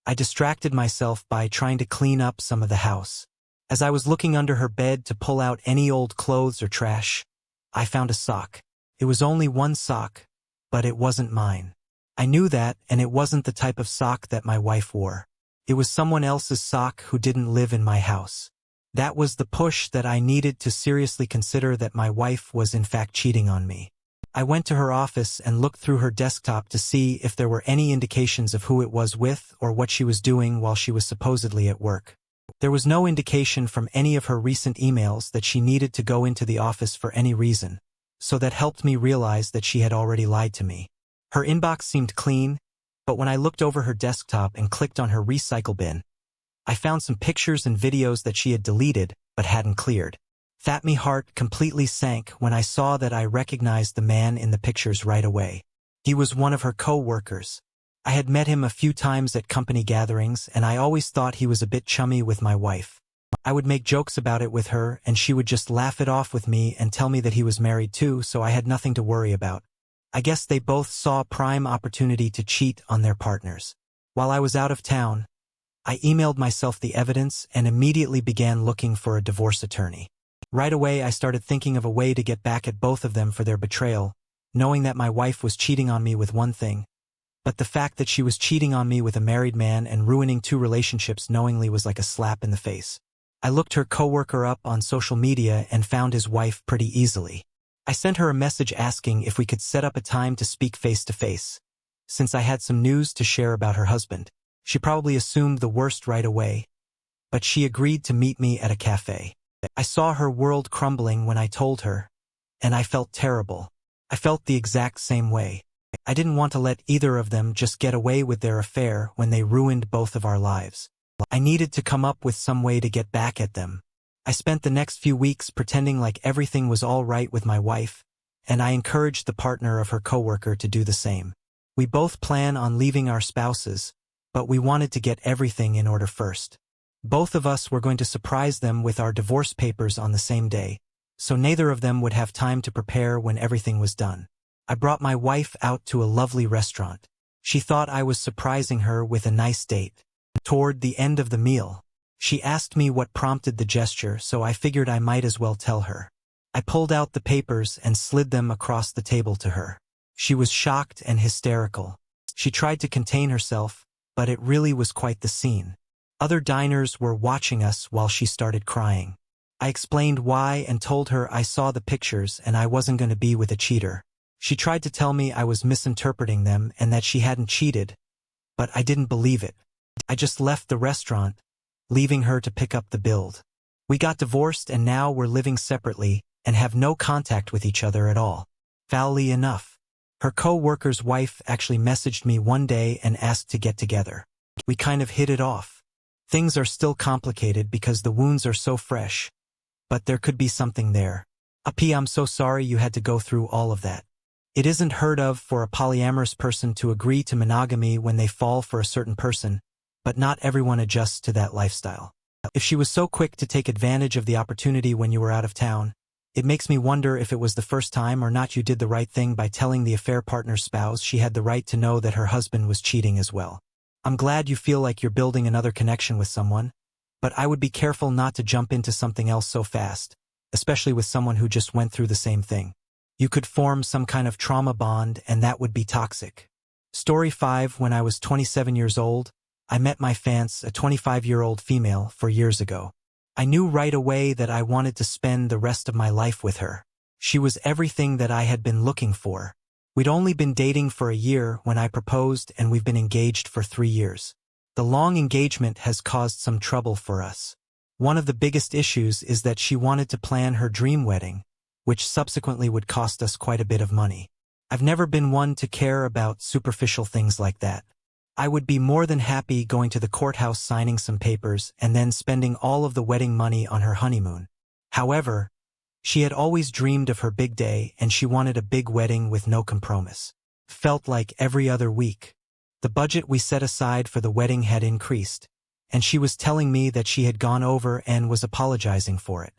I distracted myself by trying to clean up some of the house. As I was looking under her bed to pull out any old clothes or trash, I found a sock. It was only one sock, but it wasn't mine. I knew that, and it wasn't the type of sock that my wife wore. It was someone else's sock who didn't live in my house. That was the push that I needed to seriously consider that my wife was in fact cheating on me. I went to her office and looked through her desktop to see if there were any indications of who it was with or what she was doing while she was supposedly at work. There was no indication from any of her recent emails that she needed to go into the office for any reason, so that helped me realize that she had already lied to me. Her inbox seemed clean, but when I looked over her desktop and clicked on her recycle bin, I found some pictures and videos that she had deleted but hadn't cleared. My heart completely sank when I saw that I recognized the man in the pictures right away. He was one of her co-workers. I had met him a few times at company gatherings and I always thought he was a bit chummy with my wife. I would make jokes about it with her and she would just laugh it off with me and tell me that he was married too, so I had nothing to worry about. I guess they both saw a prime opportunity to cheat on their partners. While I was out of town, I emailed myself the evidence and immediately began looking for a divorce attorney. Right away I started thinking of a way to get back at both of them for their betrayal, knowing that my wife was cheating on me with one thing, but the fact that she was cheating on me with a married man and ruining 2 relationships knowingly was like a slap in the face. I looked her coworker up on social media and found his wife pretty easily. I sent her a message asking if we could set up a time to speak face-to-face, since I had some news to share about her husband. She probably assumed the worst right away, but she agreed to meet me at a cafe. I saw her world crumbling when I told her, and I felt terrible. I felt the exact same way. I didn't want to let either of them just get away with their affair when they ruined both of our lives. I needed to come up with some way to get back at them. I spent the next few weeks pretending like everything was all right with my wife, and I encouraged the partner of her coworker to do the same. We both plan on leaving our spouses, but we wanted to get everything in order first. Both of us were going to surprise them with our divorce papers on the same day, so neither of them would have time to prepare when everything was done. I brought my wife out to a lovely restaurant. She thought I was surprising her with a nice date. Toward the end of the meal, she asked me what prompted the gesture, so I figured I might as well tell her. I pulled out the papers and slid them across the table to her. She was shocked and hysterical. She tried to contain herself, but it really was quite the scene. Other diners were watching us while she started crying. I explained why and told her I saw the pictures and I wasn't going to be with a cheater. She tried to tell me I was misinterpreting them and that she hadn't cheated, but I didn't believe it. I just left the restaurant, leaving her to pick up the bill. We got divorced and now we're living separately and have no contact with each other at all. Foully enough, her co-worker's wife actually messaged me one day and asked to get together. We kind of hit it off. Things are still complicated because the wounds are so fresh, but there could be something there. I'm so sorry you had to go through all of that. It isn't heard of for a polyamorous person to agree to monogamy when they fall for a certain person, but not everyone adjusts to that lifestyle. If she was so quick to take advantage of the opportunity when you were out of town, it makes me wonder if it was the first time or not you did the right thing by telling the affair partner's spouse she had the right to know that her husband was cheating as well. I'm glad you feel like you're building another connection with someone, but I would be careful not to jump into something else so fast, especially with someone who just went through the same thing. You could form some kind of trauma bond and that would be toxic. Story 5. When I was 27 years old, I met my fiancée, a 25-year-old female, 4 years ago. I knew right away that I wanted to spend the rest of my life with her. She was everything that I had been looking for. We'd only been dating for a year when I proposed, and we've been engaged for 3 years. The long engagement has caused some trouble for us. One of the biggest issues is that she wanted to plan her dream wedding, which subsequently would cost us quite a bit of money. I've never been one to care about superficial things like that. I would be more than happy going to the courthouse signing some papers and then spending all of the wedding money on her honeymoon. However, she had always dreamed of her big day and she wanted a big wedding with no compromise. Felt like every other week. The budget we set aside for the wedding had increased, and she was telling me that she had gone over and was apologizing for it.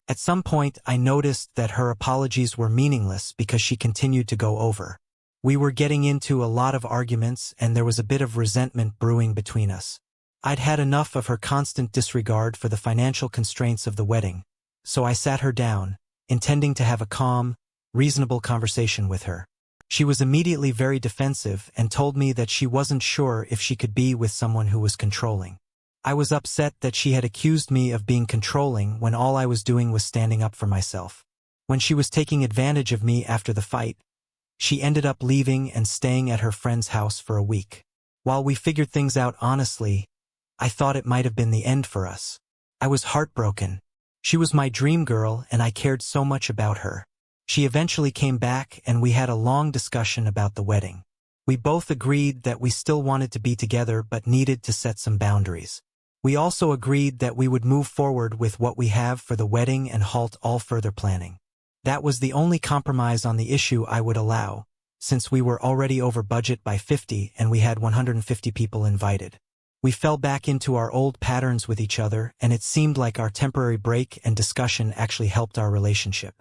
At some point, I noticed that her apologies were meaningless because she continued to go over. We were getting into a lot of arguments and there was a bit of resentment brewing between us. I'd had enough of her constant disregard for the financial constraints of the wedding, so I sat her down, intending to have a calm, reasonable conversation with her. She was immediately very defensive and told me that she wasn't sure if she could be with someone who was controlling. I was upset that she had accused me of being controlling when all I was doing was standing up for myself. When she was taking advantage of me after the fight, she ended up leaving and staying at her friend's house for a week. While we figured things out honestly, I thought it might have been the end for us. I was heartbroken. She was my dream girl and I cared so much about her. She eventually came back and we had a long discussion about the wedding. We both agreed that we still wanted to be together but needed to set some boundaries. We also agreed that we would move forward with what we have for the wedding and halt all further planning. That was the only compromise on the issue I would allow, since we were already over budget by 50 and we had 150 people invited. We fell back into our old patterns with each other, and it seemed like our temporary break and discussion actually helped our relationship.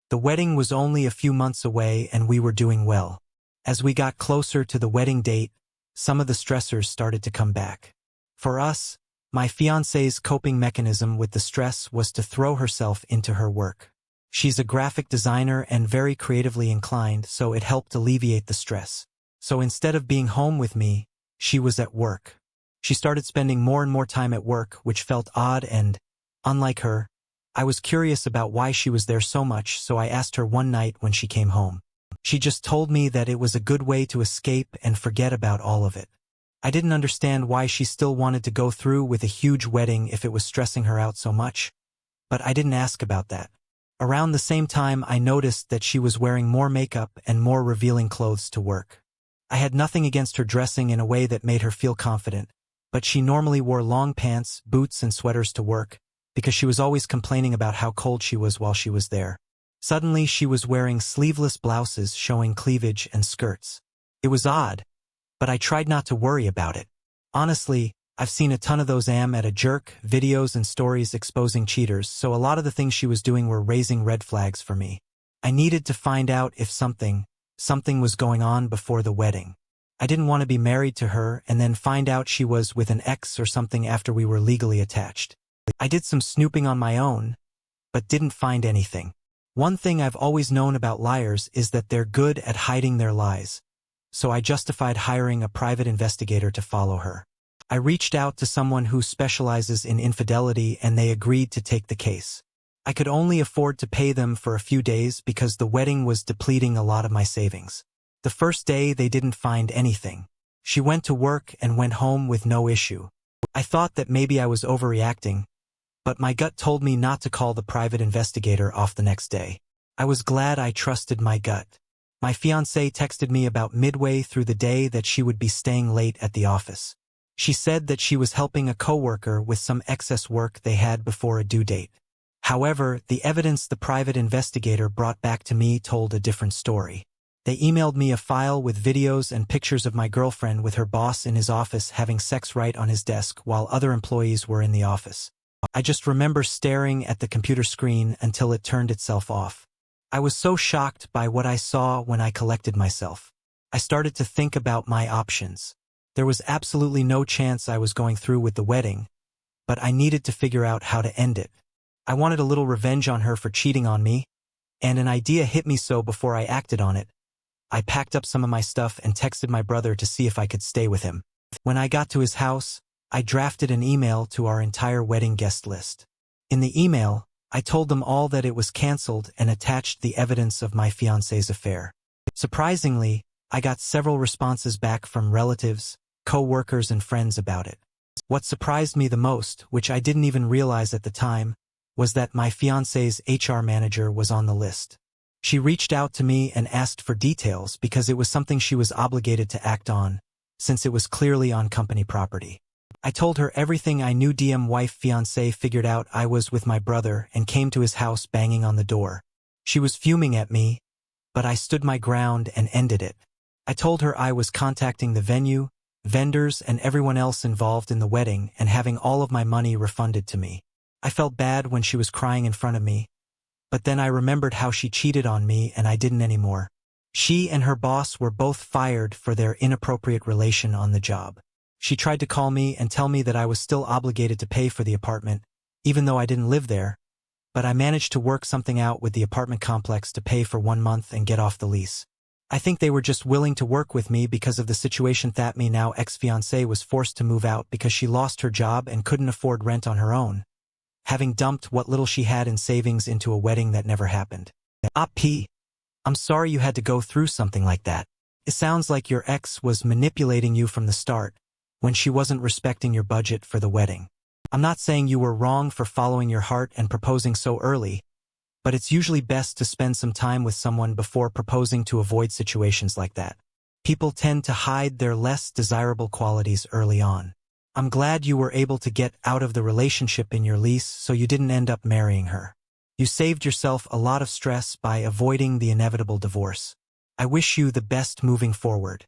The wedding was only a few months away and we were doing well. As we got closer to the wedding date, some of the stressors started to come back. For us, my fiancée's coping mechanism with the stress was to throw herself into her work. She's a graphic designer and very creatively inclined, so it helped alleviate the stress. So instead of being home with me, she was at work. She started spending more and more time at work, which felt odd and, unlike her, I was curious about why she was there so much, so I asked her one night when she came home. She just told me that it was a good way to escape and forget about all of it. I didn't understand why she still wanted to go through with a huge wedding if it was stressing her out so much, but I didn't ask about that. Around the same time, I noticed that she was wearing more makeup and more revealing clothes to work. I had nothing against her dressing in a way that made her feel confident, but she normally wore long pants, boots, and sweaters to work because she was always complaining about how cold she was while she was there. Suddenly, she was wearing sleeveless blouses showing cleavage and skirts. It was odd, but I tried not to worry about it. Honestly, I've seen a ton of those at a jerk videos and stories exposing cheaters, so a lot of the things she was doing were raising red flags for me. I needed to find out if something was going on before the wedding. I didn't want to be married to her and then find out she was with an ex or something after we were legally attached. I did some snooping on my own, but didn't find anything. One thing I've always known about liars is that they're good at hiding their lies, so I justified hiring a private investigator to follow her. I reached out to someone who specializes in infidelity and they agreed to take the case. I could only afford to pay them for a few days because the wedding was depleting a lot of my savings. The first day they didn't find anything. She went to work and went home with no issue. I thought that maybe I was overreacting, but my gut told me not to call the private investigator off the next day. I was glad I trusted my gut. My fiancée texted me about midway through the day that she would be staying late at the office. She said that she was helping a coworker with some excess work they had before a due date. However, the evidence the private investigator brought back to me told a different story. They emailed me a file with videos and pictures of my girlfriend with her boss in his office having sex right on his desk while other employees were in the office. I just remember staring at the computer screen until it turned itself off. I was so shocked by what I saw when I collected myself. I started to think about my options. There was absolutely no chance I was going through with the wedding, but I needed to figure out how to end it. I wanted a little revenge on her for cheating on me, and an idea hit me, so before I acted on it, I packed up some of my stuff and texted my brother to see if I could stay with him. When I got to his house, I drafted an email to our entire wedding guest list. In the email, I told them all that it was canceled and attached the evidence of my fiancé's affair. Surprisingly, I got several responses back from relatives, co-workers, and friends about it. What surprised me the most, which I didn't even realize at the time, was that my fiancé's HR manager was on the list. She reached out to me and asked for details because it was something she was obligated to act on, since it was clearly on company property. I told her everything I knew. Wife fiancé figured out I was with my brother and came to his house banging on the door. She was fuming at me, but I stood my ground and ended it. I told her I was contacting the venue, vendors, and everyone else involved in the wedding and having all of my money refunded to me. I felt bad when she was crying in front of me, but then I remembered how she cheated on me and I didn't anymore. She and her boss were both fired for their inappropriate relation on the job. She tried to call me and tell me that I was still obligated to pay for the apartment, even though I didn't live there, but I managed to work something out with the apartment complex to pay for 1 month and get off the lease. I think they were just willing to work with me because of the situation that my now ex-fiancée was forced to move out because she lost her job and couldn't afford rent on her own, having dumped what little she had in savings into a wedding that never happened. I'm sorry you had to go through something like that. It sounds like your ex was manipulating you from the start, when she wasn't respecting your budget for the wedding. I'm not saying you were wrong for following your heart and proposing so early, but it's usually best to spend some time with someone before proposing to avoid situations like that. People tend to hide their less desirable qualities early on. I'm glad you were able to get out of the relationship in your lease so you didn't end up marrying her. You saved yourself a lot of stress by avoiding the inevitable divorce. I wish you the best moving forward.